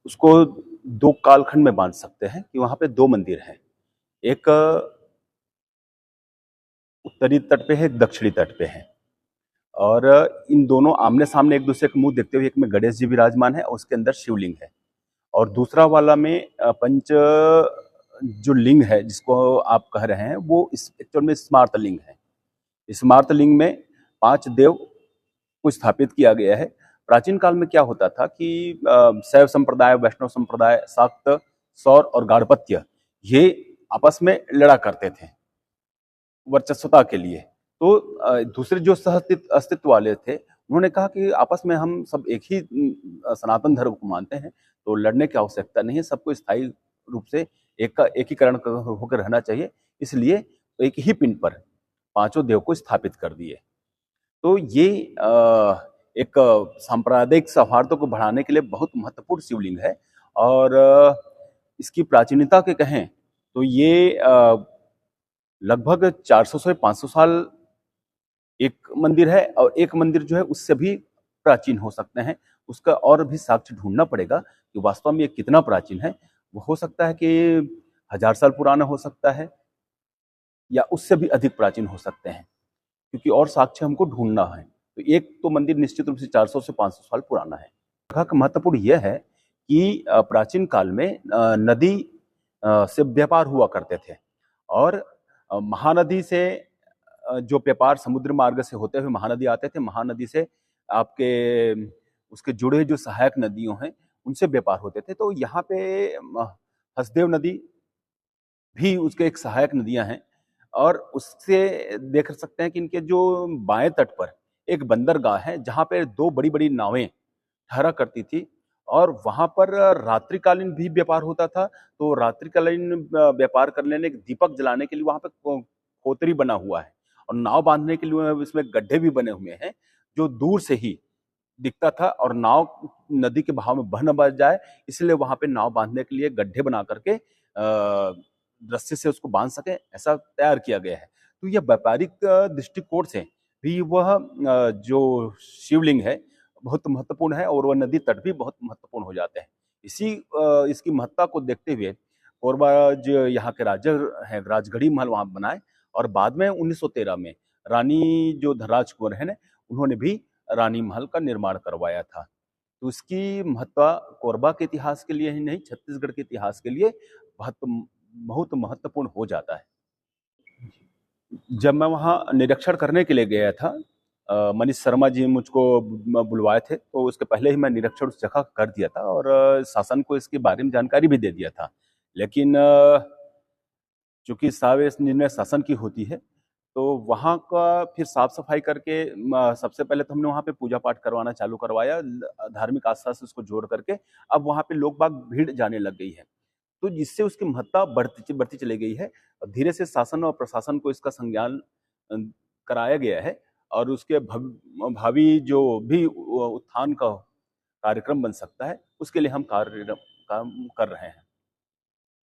उसको दो कालखंड में बांध सकते हैं कि वहां पे दो मंदिर हैं, एक उत्तरी तट पे है, एक दक्षिणी तट पे है, और इन दोनों आमने सामने एक दूसरे का मुंह देखते हुए एक में गणेश जी विराजमान है और उसके अंदर शिवलिंग है, और दूसरा वाला में पंच जो लिंग है जिसको आप कह रहे हैं वो इस एक्चुअल में स्मार्त लिंग है। स्मार्त लिंग में 5 देव को स्थापित किया गया है। प्राचीन काल में क्या होता था कि शैव संप्रदाय, वैष्णव संप्रदाय, शाक्त, सौर और गाणपत्य ये आपस में लड़ा करते थे वर्चस्वता के लिए। तो दूसरे जो सह अस्तित्व वाले थे उन्होंने कहा कि आपस में हम सब एक ही सनातन धर्म को मानते हैं, तो लड़ने की आवश्यकता नहीं है, सबको स्थायी रूप से एकीकरण होकर रहना चाहिए, इसलिए एक ही पिंड पर पांचों देव को स्थापित कर दिए। तो ये एक सांप्रदायिक सौहार्द को बढ़ाने के लिए बहुत महत्वपूर्ण शिवलिंग है, और इसकी प्राचीनता के कहें तो ये लगभग 400 से 500 साल एक मंदिर है, और एक मंदिर जो है उससे भी प्राचीन हो सकते हैं। उसका और भी साक्ष्य ढूंढना पड़ेगा कि वास्तव में ये कितना प्राचीन है। वो हो सकता है कि 1000 साल पुराना हो सकता है या उससे भी अधिक प्राचीन हो सकते हैं, क्योंकि और साक्ष्य हमको ढूंढना है। तो एक तो मंदिर निश्चित रूप से 400 से 500 साल पुराना है। महत्वपूर्ण यह है कि प्राचीन काल में नदी से व्यापार हुआ करते थे, और महानदी से जो व्यापार समुद्र मार्ग से होते हुए महानदी आते थे, महानदी से आपके उसके जुड़े जो सहायक नदियों हैं उनसे व्यापार होते थे। तो यहाँ पे हसदेव नदी भी उसके एक सहायक नदियां हैं, और उससे देख सकते हैं कि इनके जो बाएं तट पर एक बंदरगाह है जहां पे दो बड़ी बड़ी नावें ठहरा करती थी, और वहां पर रात्रिकालीन भी व्यापार होता था। तो रात्रिकालीन व्यापार करने एक दीपक जलाने के लिए वहां पे खोतरी बना हुआ है, और नाव बांधने के लिए इसमें गड्ढे भी बने हुए हैं जो दूर से ही दिखता था, और नाव नदी के बहाव में बह न बह जाए इसलिए वहां पे नाव बांधने के लिए गड्ढे बना करके रस्सी से उसको बांध सके, ऐसा तैयार किया गया है। तो यह व्यापारिक दृष्टिकोण से भी वह जो शिवलिंग है बहुत महत्वपूर्ण है, और वह नदी तट भी बहुत महत्वपूर्ण हो जाते हैं। इसकी महत्ता को देखते हुए कोरबा जो यहाँ के राजा है राजगढ़ी महल वहां बनाए, और बाद में 1913 में रानी जो धनराज कुंवर है उन्होंने भी रानी महल का निर्माण करवाया था। तो उसकी महत्ता कोरबा के इतिहास के लिए ही नहीं, छत्तीसगढ़ के इतिहास के लिए बहुत बहुत महत्वपूर्ण हो जाता है। जब मैं वहाँ निरीक्षण करने के लिए गया था, मनीष शर्मा जी मुझको बुलवाए थे, तो उसके पहले ही मैं निरीक्षण उस जगह कर दिया था और शासन को इसके बारे में जानकारी भी दे दिया था। लेकिन चूंकि सारे निर्णय शासन की होती है, तो वहाँ का फिर साफ सफाई करके सबसे पहले तो हमने वहाँ पे पूजा पाठ करवाना चालू करवाया, धार्मिक आस्था से उसको जोड़ करके। अब वहाँ पे लोग बाग भीड़ जाने लग गई है, तो जिससे उसकी महत्ता बढ़ती चली गई है। धीरे से शासन और प्रशासन को इसका संज्ञान कराया गया है, और उसके भावी जो भी उत्थान का कार्यक्रम बन सकता है उसके लिए हम काम कर रहे हैं।